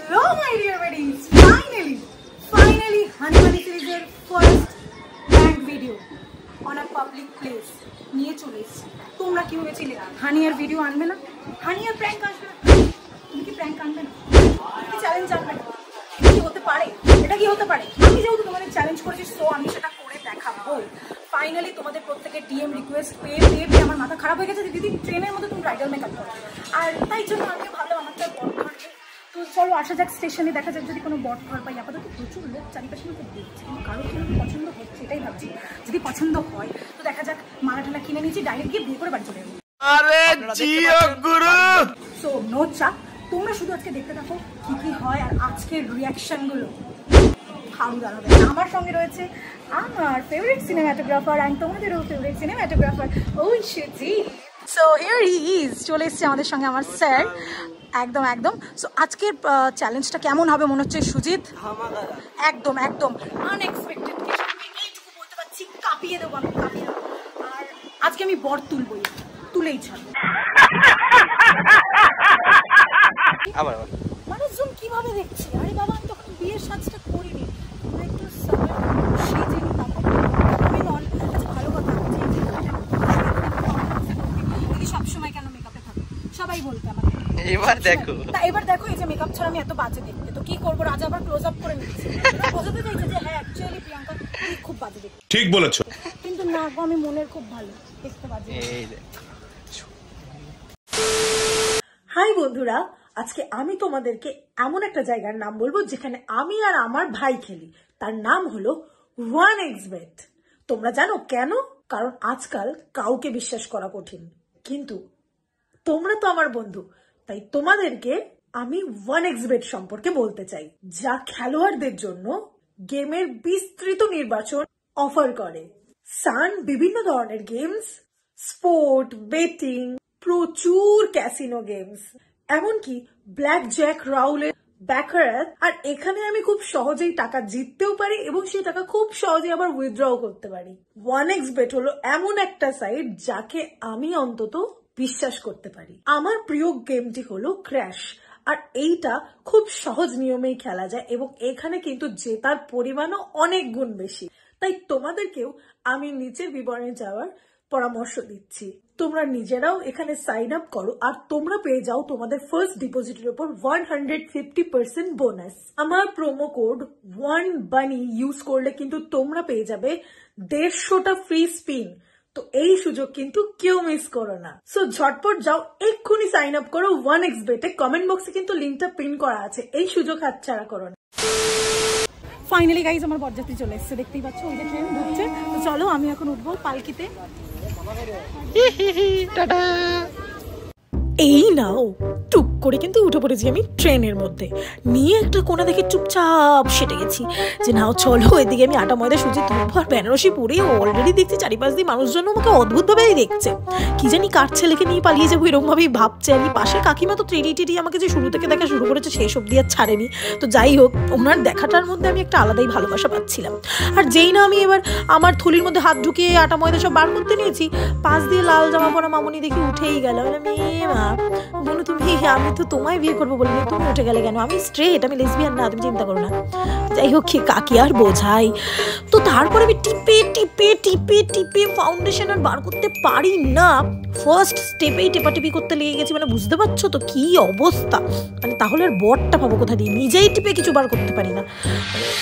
Hello my dear buddies, finally Honey Bunny series এর first prank video on a public place নিয়ে চলে এসেছি। তোমরা কি ভেবেছিলে হানি এর ভিডিও আনবে না, হানি এর প্র্যাঙ্ক আসবে না? তুমি কি প্র্যাঙ্ক আনবে না? কি চ্যালেঞ্জ আনবে না? কি হতে পারে? এটা কি হতে পারে? আমি যেহেতু তোমাদের চ্যালেঞ্জ করেছি সো আমি সেটা করে দেখাবো। ফাইনালি তোমাদের প্রত্যেকের ডিএম রিকোয়েস্ট পেয়ে আমার মাথা খারাপ হয়ে গেছে যে দিদি ট্রেনের মধ্যে তুমি ব্রাইডাল মেকআপ করো, আর তাই জন্য আমি ভাবলাম আমার একটা বট ঘর। তো চলো আসা যাক স্টেশনে, দেখা যাক যদি কোনো বট ঘর পাই। আপাতত প্রচুর লোক চারিপাশে মধ্যে দেখছি, কিন্তু কারো কি পছন্দ হচ্ছে এটাই ভাবছি। যদি পছন্দ হয় তো দেখা যাক, মালা টালা কিনে নিয়েছি, ডাইরেক্ট গিয়ে বিয়ে করে বাড়ি চলে যাবো। সো নো চাপ, তোমরা শুধু আজকে দেখতে থাকো কি কি হয় আর আজকের রিয়াকশন গুলো হারু দাঁড়াবে। আমার সঙ্গে রয়েছে আমার ফেভারিট সিনেমাটোগ্রাফার অ্যান্ড তোমাদেরও favourite cinematographer Oishi. So here he is, চলে এসছে আমাদের সঙ্গে আমার স্যার। একদম একদম। সো আজকের চ্যালেঞ্জটা কেমন হবে মনে হচ্ছে সুজিত? একদম একদম আনএক্সপেক্টেড কিছু, আমি এইটুকু বলতে পারছি, কাঁপিয়ে দেবো আমি, কাঁপিয়ে দেবো। আর আজকে আমি বর তুলবই, তুলেই ছাড়বো। মানুষজন কিভাবে দেখছে? আরে বাবা, আমি তখন বিয়ের সাজটা করিনি, একটু সেজে নিতাম। আচ্ছা ভালো কথা, সবসময় কেন মেকআপে থাকো সবাই বলতে আমাকে। এবার দেখো এই যে মেকআপ ছাড়া আমি এত বাজে দেখতে, তো কি করবো? রাজা আবার ক্লোজ আপ করে নিচ্ছে, বোঝাতে চাইছে যে হ্যাঁ অ্যাকচুয়ালি প্রিয়াঙ্কা তুই খুব বাজে দেখতে। ঠিক বলেছো, কিন্তু না গো, আমি মনের খুব ভালো, দেখতে বাজে। হাই বন্ধুরা, আজকে আমি তোমাদেরকে এমন একটা জায়গার নাম বলবো যেখানে আমি আর আমার ভাই খেলি। তার নাম হলো 1xbet। তোমরা জানো কেন? কারণ আজকাল কাউকে বিশ্বাস করা কঠিন, কিন্তু তোমরা তো আমার বন্ধু, তাই তোমাদেরকে আমি 1xbet সম্পর্কে বলতে চাই, যা খেলোয়াড়দের জন্য গেমের বিস্তৃত নির্বাচন অফার করে। সান বিভিন্ন ধরনের গেমস, স্পোর্ট, বেটিং, প্রচুর ক্যাসিনো গেমস, এমনকি ব্ল্যাক জ্যাক, রাউলেট, ব্যাকারাত। আর এখানে আমি খুব সহজেই টাকা জিততেও পারি এবং সেই টাকা খুব সহজেই আবার উইথড্রও করতে পারি। 1xbet হলো এমন একটা সাইট যাকে আমি অন্তত বিশ্বাস করতে পারি। আমার প্রিয় গেমটি হলো ক্র্যাশ, আর এইটা খুব সহজ নিয়মেই খেলা যায় এবং এখানে কিন্তু জেতার পরিমাণও অনেক গুণ বেশি। তাই তোমাদেরকেও আমি নিচের বিবরণে যাওয়ার পরামর্শ দিচ্ছি। তোমরা নিজেরাও এখানে সাইন আপ করো আর তোমরা পেয়ে যাও তোমাদের ফার্স্ট ডিপোজিটের উপর 150% বোনাস। আমার প্রোমো কোড 1bunny ইউজ করলে কিন্তু তোমরা পেয়ে যাবে 150টা ফ্রি স্পিন। তো এই সুযোগ কিন্তু কেউ মিস করো না। সো ঝটপট যাও, এক্ষুনি সাইন আপ করো 1xbet এ। কমেন্ট বক্সে কিন্তু লিঙ্কটা পিন করা আছে, এই সুযোগ হাতছাড়া করো না। ফাইনালি গাইজ আমার বরযাত্রী চলে এসছে, দেখতেই পাচ্ছ ওই যে ট্রেন ঢুকছে। তো চলো আমি এখন উঠবো পালকিতে। টাটা। এই নাও, টুক করে কিন্তু উঠে পড়েছি আমি ট্রেনের মধ্যে, নিয়ে একটা কোনা দেখে চুপচাপ সেটে গেছি যে নাও চলো এদিকে আমি আটা ময়দা সুজি তুলবো। আর বেনারসি পরে অলরেডি দেখছি চারিপাশ দিয়ে মানুষজন আমাকে অদ্ভুতভাবেই দেখছে, কি জানি কার ছেলেকে নিয়ে পালিয়ে যাবো এরকম ভাবেই ভাবছে। আমি পাশে কাকিমা তো টেরি আমাকে যে শুরু থেকে দেখা শুরু করেছে সেই সব দিয়ে আর ছাড়েনি। তো যাই হোক, ওনার দেখাটার মধ্যে আমি একটা আলাদাই ভালোবাসা পাচ্ছিলাম। আর যেই না আমি এবার আমার থলির মধ্যে হাত ঢুকিয়ে আটা ময়দা সব বার করতে নিয়েছি, পাশ দিয়ে লাল জামা পরা মামনি দেখি উঠেই গেল। আমি বলো তুমি, আমি তো তোমায় বিয়ে করবো বলিনি, তুমি উঠে গেলে কেন? আমি স্ট্রেট, আমি লেসবিয়ান না, তুমি চিন্তা করো না। যাই হোক, কাকি আর বোঝাই। তো তারপরে আমি টিপে ফাউন্ডেশন আর বার করতে পারি না, ফার্স্ট স্টেপেই টেপাটিপি করতে লেগে গেছি। মানে বুঝতে পারছো তো কি অবস্থা? মানে তাহলে আর বরটা পাবো কোথা দিয়ে? নিজেই টিপে কিছু বার করতে পারি না,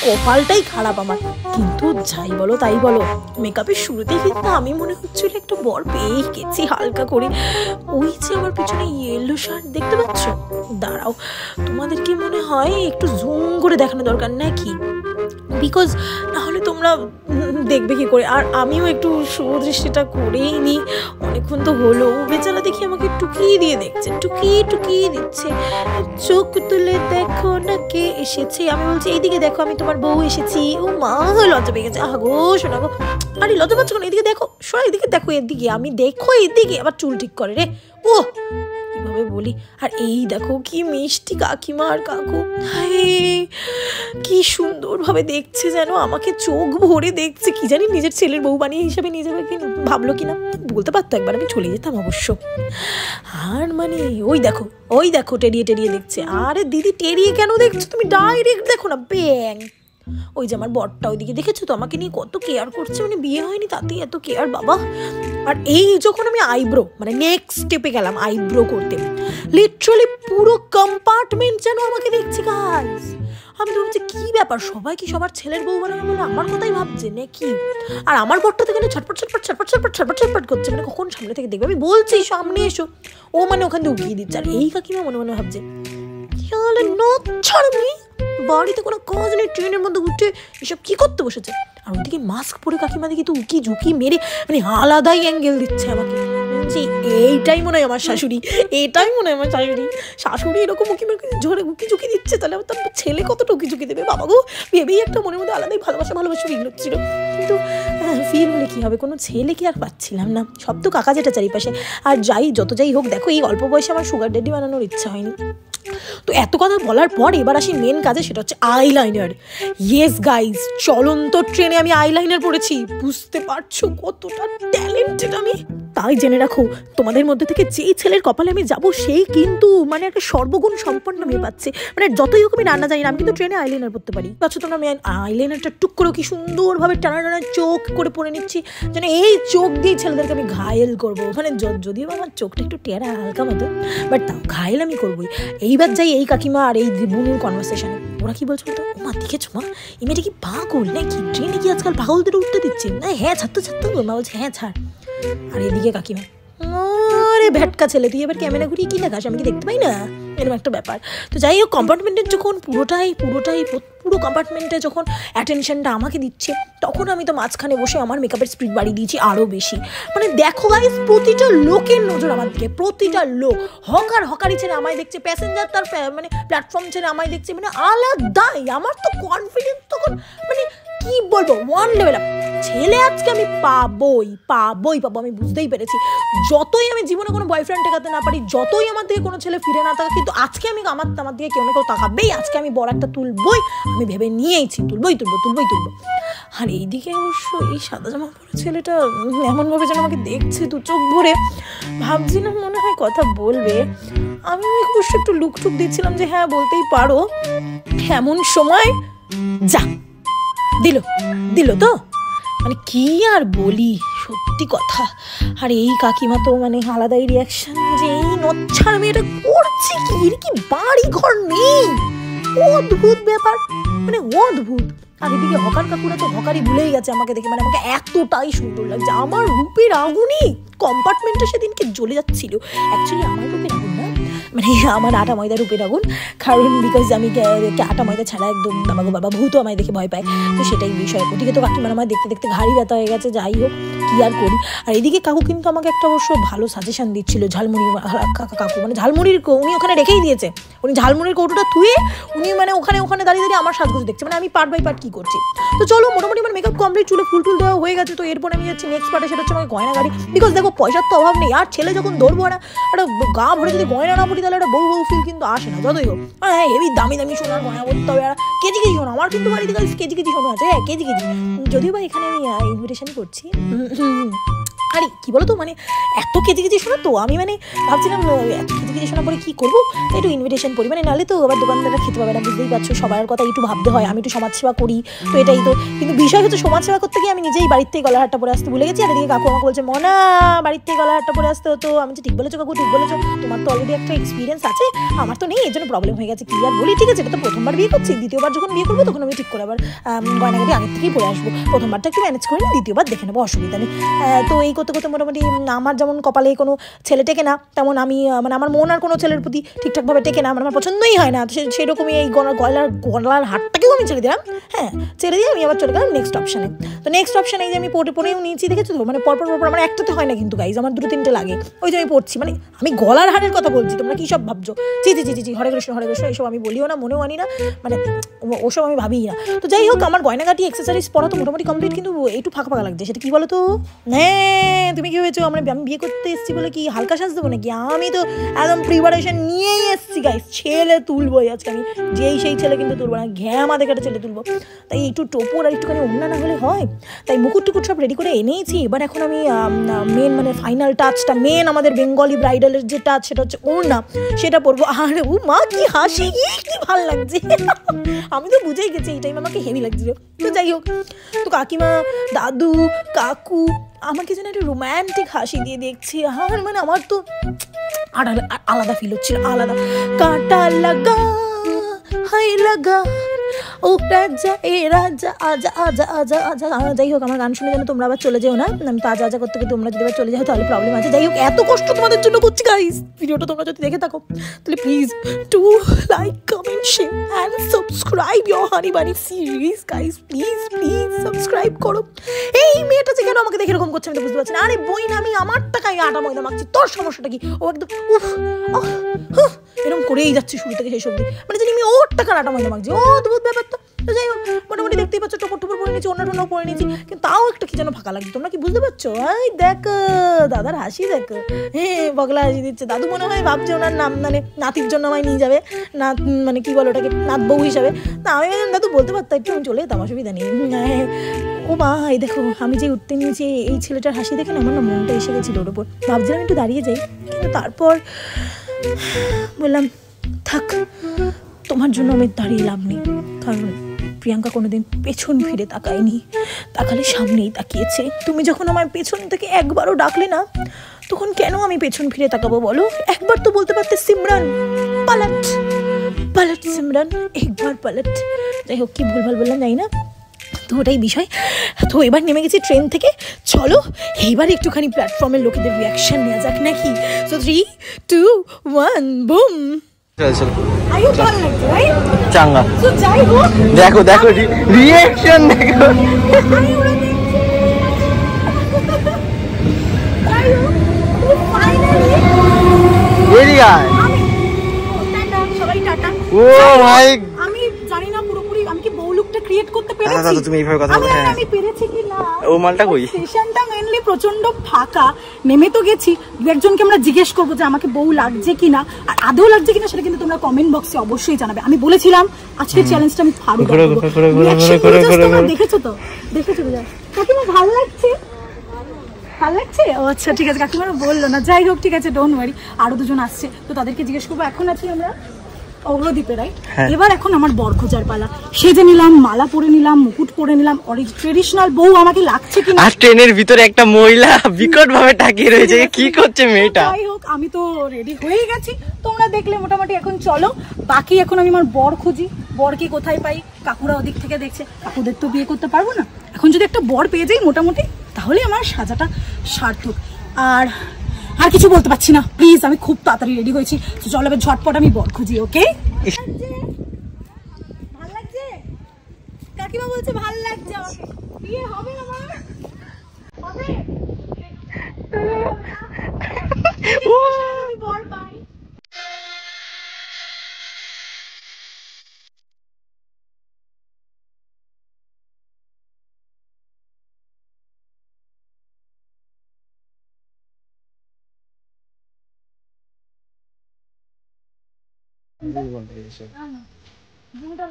কপালটাই খারাপ আমার। কিন্তু যাই বলো তাই বলো, মেকআপের শুরুতেই কিন্তু আমি মনে হচ্ছিল একটু বর পেয়েই গেছি হালকা করে। ওই যে আমার পিছনে ইয়েলো শার্ট দেখতে পাচ্ছ, দাঁড়াও তোমাদের কি মনে হয় একটু জুম করে দেখানো দরকার নাকি? বিকজ নাহলে তোমরা দেখবে কি করে। আর আমিও একটু সুদৃষ্টিটা করেই নি, অনেকক্ষণ তো হলো। বেচারা দেখি আমাকে টুকিয়ে দিয়ে দেখছে, টুকিয়ে দিচ্ছে। চোখ তুলে দেখো না কে এসেছে। আমি বলছি এইদিকে দেখো, আমি তোমার বউ এসেছি। ও মা, লজ্জা পেয়ে গেছে। আহা গো শোনা গো, আরে লজ্জা পাচ্ছ কেন? এদিকে দেখো, এদিকে দেখো, এদিকে আমি দেখো, এদিকে আবার চুল ঠিক করে রে। ও কিভাবে বলি। আর এই দেখো কি মিষ্টি কাকিমা আর কাকু, কি সুন্দরভাবে দেখছে, যেন আমাকে চোখ ভরে দেখছে। কি জানি নিজের ছেলের বউ বানিয়ে হিসাবে নিজে ভাবলো কিনা, বলতে পারতো, একবার আমি চলে যেতাম অবশ্য। আর মানে ওই দেখো টেরিয়ে দেখছে। আরে দিদি টেরিয়ে কেন দেখছো তুমি, ডাইরেক্ট দেখো না, ব্যাং। ওই যে আমার বরটা ওইদিকে দেখেছো তো আমাকে নিয়ে কত কেয়ার করছে, মানে বিয়ে হয়নি তাতেই এত কেয়ার বাবা। আর এই যখন আমি আইব্রো মানে নেক্সট স্টেপে গেলাম আইব্রো করতে, লিটারালি পুরো কম্পার্টমেন্ট যেন আমাকে দেখছি গাইস। আমি তো ভাবছি কি ব্যাপার, সবাই কি সবার ছেলের বউ বানাবে বলে আমার কথাই ভাবছে নাকি? আর আমার বরটা থেকে ছটপট করছে, মানে কখন সামনে থেকে দেখবে, আমি বলছি সামনে এসো, ও মানে ওখান থেকে উকিয়ে দিচ্ছে। আর এই কাকিমা মনে মনে ভাবছে বাড়িতে কোনো কাজ নেই, ট্রেনের মধ্যে উঠে এসব কি করতে বসেছে। আর ওদিকে মাস্ক পরে কাকিমা দেখি তো উকি ঝুঁকি মেরে মানে আলাদাই অ্যাঙ্গেল দিচ্ছে আমাকে। এইটাই মনে হয় আমার শাশুড়ি, শাশুড়ি এরকম উকি ঝরে উকি ঝুঁকি দিচ্ছে, তাহলে তার ছেলে কতটা উকি ঝুঁকি দেবে বাবা গো। ভেবেই একটা মনের মধ্যে আলাদাই ভালোবাসা ফিল হচ্ছিল। কিন্তু ফিল হলে কি হবে, কোনো ছেলে কি আর পাচ্ছিলাম না, সব তো কাকা যেটা চারিপাশে। আর যত যাই হোক, দেখো এই অল্প বয়সে আমার সুগার ড্যাডি বানানোর ইচ্ছা হয়নি। তো এত কথা বলার পর এবার আসি মেন কাজে, সেটা হচ্ছে আইলাইনার। ইয়েস গাইজ, চলন্ত ট্রেনে আমি আইলাইনার পড়েছি, বুঝতে পারছো কতটা ট্যালেন্টেড আমি। তাই জেনে রাখো, তোমাদের মধ্যে থেকে যেই ছেলের কপালে আমি যাবো সেই কিন্তু মানে একটা সর্বগুণ সম্পন্ন মেয়ে পাচ্ছে। মানে যতই হোক আমি রান্না জানি না, আমি কিন্তু ট্রেনে আইলাইনার পড়তে পারি। পাচ্ছ তোমরা, আমি আইলাইনারটা টুক করে কি সুন্দরভাবে টানা চোখ করে পরে নিচ্ছি, যেন এই চোখ দিয়ে ছেলেদেরকে আমি ঘায়েল করবো। মানে যদিও আমার চোখটা একটু টেরা হালকা মতো, বাট তাও ঘায়েল আমি করবোই। এইবার যাই এই কাকিমা আর এই বুনুর কনভারসেশনে, ওরা কি বলছো বলতো, মা দেখেছো মা এই মেয়েটা কি পাগল নাকি, ট্রেনে কি আজকাল পাগলদের উঠতে দিচ্ছে না? হ্যাঁ ছাড়তো মা বলছে হ্যাঁ ছাড়। আর এদিকে কাকিমা, আরে ভ্যাটকা ছেলে, তুই এবার ক্যামেরা ঘুরিয়ে কি দেখাস, আমি কি দেখতে পাই না, এরকম একটা ব্যাপার। তো যাই হোক, কম্পার্টমেন্টের যখন পুরো কম্পার্টমেন্টে যখন অ্যাটেনশনটা আমাকে দিচ্ছে, তখন আমি তো মাঝখানে বসে আমার মেকআপের স্পিড বাড়িয়ে দিয়েছি আরও বেশি। মানে দেখো গাইস, প্রতিটা লোকের নজর আমার দিকে, প্রতিটা লোক হকারি ছেড়ে আমায় দেখছে, প্যাসেঞ্জার তার মানে প্ল্যাটফর্ম ছেড়ে আমায় দেখছে, মানে আলাদাই। আমার তো কনফিডেন্স তখন মানে কি বলবো, ওয়ান লেভেল আপ। ছেলে আজকে আমি পাবোই, আমি বুঝতেই পেরেছি। যতই আমি জীবনে কোনো বয়ফ্রেন্ড টেকাতে না পারি, যতই আমার দিকে কোনো ছেলে ফিরে না থাকা, কিন্তু আজকে আমি আমার দিকে কেউ না কেউ তাকাবেই, আজকে আমি বড় একটা তুলবই, আমি ভেবে নিয়েইছি তুলবই। আর এইদিকে অবশ্য এই সাদা জামা পরা ছেলেটা এমনভাবে যেন আমাকে দেখছে দু চোখ ভরে, ভাবছিলাম মনে হয় কথা বলবে। আমি অবশ্য একটু লুকটুক দিচ্ছিলাম যে হ্যাঁ বলতেই পারো। এমন সময় যা দিল তো, মানে কি আর বলি, সত্যি কথা। আর এই কাকিমা তো মানে আলাদাই রিয়াকশন, যে এই নচ্ছার মেয়েটা করছে কি, এর কি বাড়ি ঘর নেই, অদ্ভুত ব্যাপার, মানে অদ্ভুত। আর এদিকে হকার কাকুরা তো হকারি ভুলেই গেছে আমাকে দেখে, মানে আমাকে এতটাই সুন্দর লাগছে। আমার রূপের আগুনই কম্পার্টমেন্টে সেদিনকে জ্বলে যাচ্ছিল। অ্যাকচুয়ালি আমার রূপের আগুন না, মানে আমার আটা ময়দা রূপের আগুন, কারণ বিকজ আমি আটা ময়দা ছাড়া একদম আমাকে বাবা ভূতও আমায় দেখে ভয় পায়, তো সেটাই বিষয়। ওদিকে তো কাকিমার আমার দেখতে ঘাড়ি ব্যথা হয়ে গেছে, যাই হোক কি আর করি। আর এদিকে কাকু কিন্তু আমাকে একটা অবশ্য ভালো সাজেশন দিচ্ছিল, ঝালমুড়ি কাকু মানে ঝালমুড়ির উনি ওখানে রেখেই দিয়েছে, উনি ঝালমুড়ির কৌটোটা থুয়ে উনি মানে ওখানে দাঁড়িয়ে আমার সাজগোজ দেখছে, মানে আমি পার্ট বাই পার্ট কি করছি। তো চলো, মোটামুটি আমার মেকআপ কমপ্লিট, চুলে ফুল দেওয়া হয়ে গেছে। তো এরপর আমি যাচ্ছি নেক্সট পার্টে, সেটা হচ্ছে আমার গয়না গাড়ি। বিকজ দেখো পয়সার তো অভাব নেই, আর ছেলে যখন ধরবো একটা গা ভরে যদি গয়না না পড়ি, তাহলে একটা বউ ফিল কিন্তু আসে না, যতই হোক। হ্যাঁ হেভি দামি সোনার গয়না করতে হবে, আর কেজি সোনা, আমার কিন্তু বাড়িতে কেজি সোনা আছে, হ্যাঁ কেজি যদিও বা এখানে আমি ইনভিটেশন করছি। আরে কি বলো তো, মানে এত কেজি শোনা, তো আমি মানে ভাবছিলাম এত কেজি শোনা পরে কি করবো, একটু ইনভিটেশন করি, মানে নাহলে তো আবার দোকানদাররা খেতে পাবে না, বুঝতেই পারছো, সবার কথা একটু ভাবতে হয়। আমি একটু সমাজসেবা করি, তো এটাই তো, কিন্তু বিষয় হচ্ছে সমাজসেবা করতে গিয়ে আমি নিজেই বাড়ির থেকে গলার হাটটা পরে আসতে ভুলে গেছি। আর এদিকে কাকু আমাকে বলছে মনা বাড়ির থেকে গলার হাটটা পরে আসতে হতো। আমি ঠিক বলেছো কাকু, ঠিক বলেছো, তোমার তো অলরেডি একটা এক্সপিরিয়েন্স আছে, আমার তো নেই, এর জন্য প্রবলেম হয়ে গেছে। কি আর বলি, ঠিক আছে, এটা তো প্রথমবার বিয়ে করছি, দ্বিতীয়বার যখন বিয়ে করবো তখন আমি ঠিক করে আবার গয়নাগাড়ি আগের থেকেই পরে আসবো। প্রথমবারটা একটু ম্যানেজ করে নিই, দ্বিতীয়বার দেখে নেবো, অসুবিধা নেই। তো এই করতে মোটামুটি আমার যেমন কপালে কোনো ছেলে টেকে না, তেমন আমি মানে আমার মন আর কোনো ছেলের প্রতি ঠিকঠাকভাবে টেকে না, মানে আমার পছন্দই হয় না। তো সেরকমই এই গলার হাটটাকেও আমি ছেড়ে দিলাম। হ্যাঁ ছেড়ে দিয়ে আমি আবার চলে গেলাম নেক্সট অপশানে। তো নেক্সট অপশানে এই যে আমি পরেও নিয়েছি, দেখেছো তো, মানে পরপর আমার একটাতে হয় না কিন্তু গাইজ, আমার 2-3টে লাগে, ওই যে আমি পড়ছি। মানে আমি গলার হারের কথা বলছি, তোমরা কী সব ভাবছো, জি হরে কৃষ্ণ এইসব আমি বলিও না, মনেও আনি না, মানে ওসব আমি ভাবিই না। তো যাই হোক, আমার গয়নাগাটি এক্সেসরিজ পরা তো মোটামুটি কমপ্লিট, কিন্তু একটু ফাঁকা লাগছে। সেটা কি বলো তো, হ্যাঁ তুমি কি ভেবেছো আমি বিয়ে করতে এসেছি বলে কি হালকা সাজ দেবো নাকি? আমি তো একদম প্রিপারেশন নিয়েই এসেছি গাইস, ছেলে তুলবোই আজকে আমি, সেই ছেলে কিন্তু তুলবো না, ঘ্যামা দেখে একটা ছেলে তুলবো। তাই একটু টোপর আর একটুখানি ওড়না না হলে হয়, তাই মুকুট টুকুট সব রেডি করে এনেইছি। এবার এখন আমি মেন মানে ফাইনাল টাচটা, মেন আমাদের বেঙ্গলি ব্রাইডালের যে টাচ সেটা হচ্ছে ওড়না, সেটা পরবো। আর ও মা কি হাসি, কি ভাল লাগছে আমি তো বুঝেই গেছি এই টাইম আমাকে হেভি লাগছিল। তো যাই হোক, তো কাকিমা, দাদু, কাকু আমাকে যেন একটা রোম্যান্টিক হাসি দিয়ে দেখছে। আর মানে আমার তো আলাদা ফিল হচ্ছিল, আলাদা। কাঁটা লাগা হাই লাগা ও রাজা এ রাজা আজা আজা আজা আজা। যাই হোক, আমার গান শুনে যেন তোমরা আবার চলে যেও না, আমি তো আজা আজা করতে গিয়ে তোমরা যদি আবার চলে যাও তাহলে প্রবলেম আছে। যাই হোক, এত কষ্ট তোমাদের জন্য করছি গাইস, ভিডিওটা তোমরা যদি দেখে থাকো তাহলে please to like comment share and subscribe your honey bunny series guys, please please subscribe করো। এই মেয়েটা যে কেন আমাকে দেখে এরকম করছে আমি তো বুঝতে পারছি না। আরে বই না, আমি আমার টাকায় আটা ময়দা মাখছি, তোর সমস্যাটা কি? ও একদম উফ এরকম করেই যাচ্ছে শুরু থেকে শেষ অবধি, মানে জানি আমি ওর টাকার আটা ময়দা মাখছি, ও অদ্ভুত ব্যাপার। তো যাই হোক, মোটামুটি দেখতেই পাচ্ছ টোপর টোপর পরে নিয়েছি, অন্য পরে নিয়েছি, কিন্তু তাও একটা কি যেন ফাঁকা লাগছে। তোমরা কি বুঝতে পারছো? এই দেখ দাদার হাসি দেখ, বগলা হাসি দিচ্ছে। দাদু মনে হয় ভাবছে ওনার নাম মানে নাতির জন্য আমায় নিয়ে যাবে, নাত মানে কি বলো ওটাকে, নাত বউ হিসাবে। না আমি দাদু বলতে পারতাম একটু, আমি চলে যেতাম, অসুবিধা নেই। ও মা, এই দেখো আমি যে উঠতে নিয়েছি, এই ছেলেটার হাসি দেখে না আমার না মনটা এসে গেছিলো ওর ওপর। ভাবছিলাম একটু দাঁড়িয়ে যাই, কিন্তু তারপর বললাম থাক, তোমার জন্য আমি দাঁড়িয়ে লাভ নেই। কারণ প্রিয়াঙ্কা কোনোদিন পেছন ফিরে তাকায়নি, তাকালে সামনেই তাকিয়েছে। তুমি যখন আমার পেছন থেকে একবারও ডাকলে না, তখন কেন আমি পেছন ফিরে তাকাবো বলো? একবার তো বলতে পারতে সিমরান পালট পালট, সিমরান একবার পালট। যাই হোক, কি ভুলভাল বললাম জানি না, তো ওটাই বিষয়। তো এবার নেমে গেছি ট্রেন থেকে, চলো এইবার একটুখানি প্ল্যাটফর্মের লোকেদের রিয়াকশন নেওয়া যাক নাকি। So 3, 2, 1 broom. চাঙ্গা দেখো দেখো রিঅ্যাকশন দেখো। আমি জানি না পুরোপুরি আমি কি বউ লুকটা ক্রিয়েট করতে পেরেছি, তুমি এইভাবে কথা বলো। আমি পেরেছি কি না। ও মালটা কই? স্টেশনটা মেইনলি প্রচন্ড ফাঁকা, নেমে তো গেছি, দু একজনকে আমরা জিজ্ঞেস করবো যে আমাকে বউ লাগছে কিনা, আর আদৌ লাগছে কিনা সেটা কিন্তু তোমরা কমেন্ট বক্সে অবশ্যই জানাবে। আমি বলেছিলাম আজকের চ্যালেঞ্জটা আমি ফারু দেখেছো তো, দেখেছো তো কাকিমা ভালো লাগছে, ভালো লাগছে। ও আচ্ছা ঠিক আছে, কাকিমারা বললো না। যাই হোক ঠিক আছে, ডোন্ট ওয়ারি, আরো দুজন আসছে তো তাদেরকে জিজ্ঞেস করবো। এখন আছি আমরা অগ্রদ্বীপে, রাইট? এবার এখন আমার বর খোঁজার পালা। সেজে নিলাম, মালা পরে নিলাম, মুকুট পরে নিলাম, ট্রেডিশনাল বউ আমাকে লাগছে কিনা। আর ট্রেনের ভিতরে একটা মহিলা বিকট ভাবে তাকিয়ে রয়েছে, কি করছে মেয়েটা। যাই হোক, আমি তো রেডি হয়ে গেছি, তোমরা দেখলে মোটামুটি। এখন চলো, বাকি এখন আমি আমার বর খুঁজি, বরকে কোথায় পাই। কাকুরা ওদিক থেকে দেখছে, কাকুদের তো বিয়ে করতে পারবো না, এখন যদি একটা বর পেয়ে যাই মোটামুটি, তাহলে আমার সাজাটা সার্থক। আর আর কিছু বলতে পারছি না, প্লিজ, আমি খুব তাড়াতাড়ি রেডি হয়েছি। চলো এবার ঝটপট আমি বর খুঁজি। ওকে, ভাল লাগছে, কাকিমা বলছে ভাল লাগছে, আমাকে বিয়ে হবে আমার, হবে বর পাই।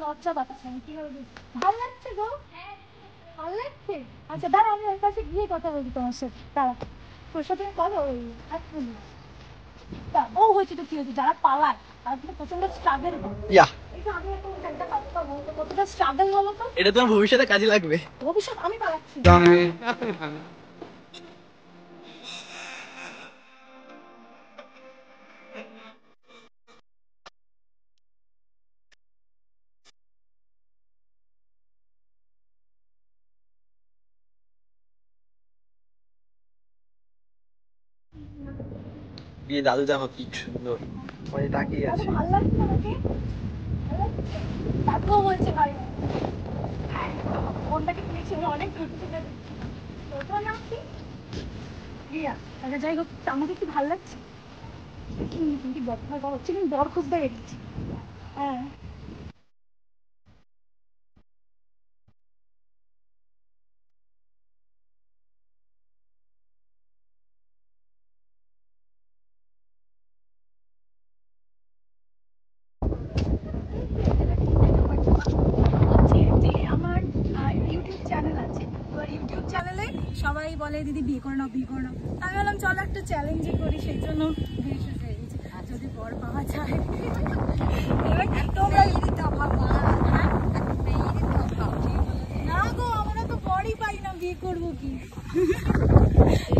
লজ্জা পাচ্ছে, ভালো লাগছে গো, ভালো লাগছে। আচ্ছা দাঁড়া, আমি ওর কাছে গিয়ে কথা বলি তোমার সাথে, দাঁড়া, তোর সাথে কথা বলি। ও হয়েছে তো কি হয়েছে, যারা পালায় তারা কিন্তু প্রচন্ড স্ট্রাগল করে। কতটা স্ট্রাগল হলো তো, এটা তোমার ভবিষ্যতে কাজে লাগবে। ভবিষ্যৎ আমি পালাচ্ছি। দিয়ে দাদু দেখো কি সুন্দর মানে তাকিয়ে আছে। ভালো লাগছে আমাকে, দাদুও বলছে ভাই ফোনটাকে কিনেছিল অনেক ঘুরতে। আচ্ছা যাই হোক, আমাকে কি ভালো লাগছে, কিন্তু বর হচ্ছে, কিন্তু বর খুঁজতে বেরিয়েছি। হ্যাঁ বলে দিদি বিয়ে করে নাও বিয়ে করে নাও। আমি বললাম চলো একটা চ্যালেঞ্জই করি, সেই জন্য বিয়ে সেজে গেছি। যদি বর পাওয়া যায় না গো, আমরা তো বরই পাই না, বিয়ে করবো কি?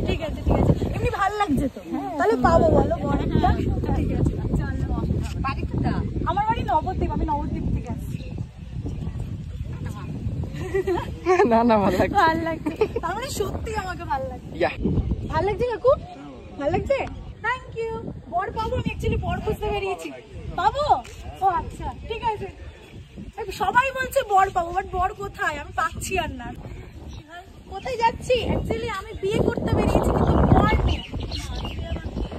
ঠিক আছে ঠিক আছে, এমনি ভালো লাগছে তো, তাহলে পাবো বলো বর একটা? ঠিক আছে চলো। বাড়ি কোথায়? আমার বাড়ি নবদ্বীপ, আমি নবদ্বীপ থেকে আসছি। না না ভালো লাগছে, ভালো লাগছে, তার মানে সত্যি আমাকে ভালো লাগছে। ভালো লাগছে কাকু? ভালো লাগছে, থ্যাংক ইউ। বর পাবো? আমি অ্যাকচুয়ালি বর খুঁজতে বেরিয়েছি। পাবো? ও আচ্ছা ঠিক আছে। সবাই বলছে বর পাবো, বাট বর কোথায় আমি পাচ্ছি আর না। কোথায় যাচ্ছি? অ্যাকচুয়ালি আমি বিয়ে করতে বেরিয়েছি, কিন্তু বর নেই।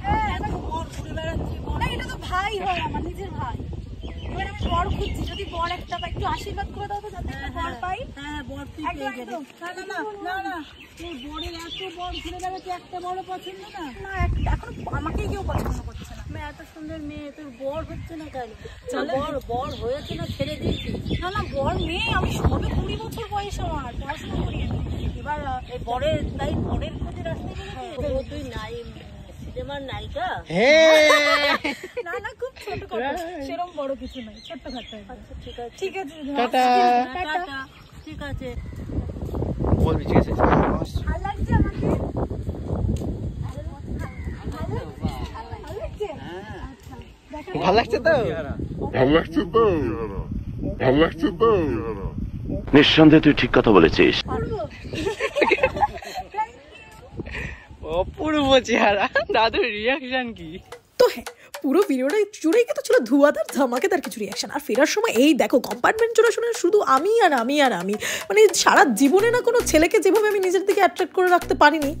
হ্যাঁ বর ঘুরে বেড়াচ্ছি। না এটা তো ভাই হয়, আমার নিজের ভাই। এবার আমি বর খুঁজছি, যদি বর একটা পাই একটু আশীর্বাদ করে দাও তো, যাতে একটা বর পাই। হ্যাঁ বর তুই পেয়ে যাবি। না না না না, তোর বরের এত বর ঘুরে বেড়াচ্ছে, একটা বড় পছন্দ না? না এখন আমাকেই কেউ পছন্দ করছে না। আমি এত সুন্দর মেয়ে, তোর বর হচ্ছে না কেন? বর হয়েছে না ছেড়ে দিয়েছি? না না বর নেই, আমি সবে 20 বছর বয়স, আমার পড়াশোনা করি। এবার বরের তাই বরের খোঁজে রাস্তায় বেরিয়েছে। তুই নাই সিনেমার নায়িকা? না না খুব ছোট কথা, সেরকম বড় কিছু নাই, ছোট্ট খাট্টা। আচ্ছা ঠিক আছে ঠিক আছে, টাটা টাটা। ঠিক আছে বলবি, ঠিক আছে। ভালো লাগছে আমাকে? ভালো লাগছে তো? ভালো লাগছে তো? ভালো লাগছে তো? নিঃসন্দেহে তুই ঠিক কথা বলেছিস। অপূর্ব চেহারা, দাদুর রিয়াকশন কি? তো হ্যাঁ, পুরো ভিডিওটা জুড়েই কিন্তু ছিল ধোঁয়াদার ধামাকেদার কিছু রিয়াকশন। আর ফেরার সময় এই দেখো কম্পার্টমেন্ট জোড়া শুনে শুধু আমি আর আমি আর আমি, মানে সারা জীবনে না কোনো ছেলেকে যেভাবে আমি নিজের দিকে অ্যাট্রাক্ট করে রাখতে পারিনি,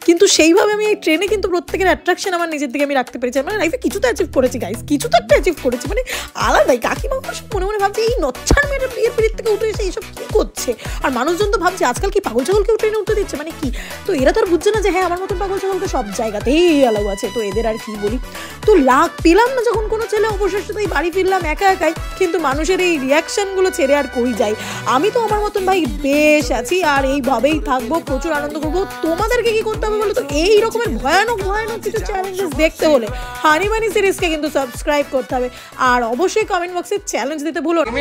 কিন্তু সেইভাবে আমি এই ট্রেনে কিন্তু প্রত্যেকের অ্যাট্রাকশন আমার নিজের দিকে আমি রাখতে পেরেছি। মানে লাইফে কিছু তো অ্যাচিভ করেছি গাইস, কিছু তো একটা অ্যাচিভ করেছি, মানে আলাদাই। কাকিমা সব মনে মনে ভাবছে এই নচ্ছার মেয়েটা বিয়ের পিড়ির থেকে উঠে এসে এইসব কী করছে। আর মানুষজন তো ভাবছে আজকাল কি পাগল ছাগল কেউ ট্রেনে উঠতে দিচ্ছে, মানে কি? তো এরা তো আর বুঝছে না যে হ্যাঁ আমার মতন পাগল ছাগল তো সব জায়গাতেই অ্যালাউ আছে। তো এদের আর কি বলি। তো লাখ পেলাম না যখন কোনো ছেলে, অবশেষে তাই বাড়ি ফিরলাম একা একাই। কিন্তু মানুষের এই রিয়াকশনগুলো ছেড়ে আর কই যাই? আমি তো আমার মতন ভাই বেশ আছি, আর এইভাবেই থাকবো, প্রচুর আনন্দ করবো। তোমাদেরকে কি করতে হবে বলো তো? এই রকমের ভয়ানক ভয়ানক কিছু চ্যালেঞ্জেস দেখতে হলে হানি মানি সিরিজকে কিন্তু সাবস্ক্রাইব করতে হবে। আর অবশ্যই কমেন্ট বক্সে চ্যালেঞ্জ দিতে ভুলো না।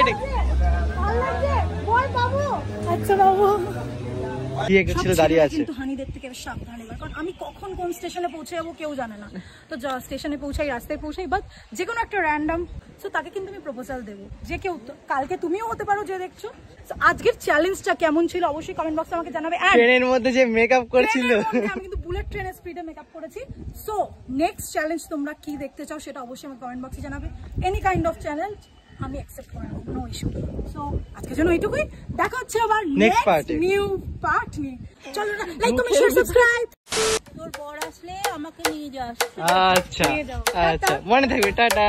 আচ্ছা বাবু দাঁড়িয়ে আছে, কিন্তু হানিদের থেকে সাবধানে, কারণ আমি কখন কোন স্টেশনে পৌঁছে যাবো কেউ জানে না। তো স্টেশনে পৌঁছাই, রাস্তায় পৌঁছাই, বাট যে কোনো একটা র্যান্ডম, সো তাকে কিন্তু আমি প্রপোজাল দেবো, যে কেউ। কালকে তুমিও হতে পারো যে দেখছো। আজকের চ্যালেঞ্জটা কেমন ছিল অবশ্যই কমেন্ট বক্সে আমাকে জানাবে। ট্রেনের মধ্যে যে মেকআপ করছিল, আমি কিন্তু বুলেট ট্রেনের স্পিডে মেকআপ করেছি। সো নেক্সট চ্যালেঞ্জ তোমরা কি দেখতে চাও সেটা অবশ্যই আমাকে কমেন্ট বক্সে জানাবে। এনি কাইন্ড অফ চ্যালেঞ্জ আমি অ্যাকসেপ্ট করে নেবো, নো ইস্যু। সো আজকের জন্য এইটুকুই, দেখা হচ্ছে আবার নেক্সট নিউ পার্ট নিয়ে। চলো না, লাইক কমেন্ট শেয়ার সাবস্ক্রাইব। তোর বর আসলে আমাকে নিয়ে যাস। আচ্ছা আচ্ছা, মনে থাকবে। টাটা।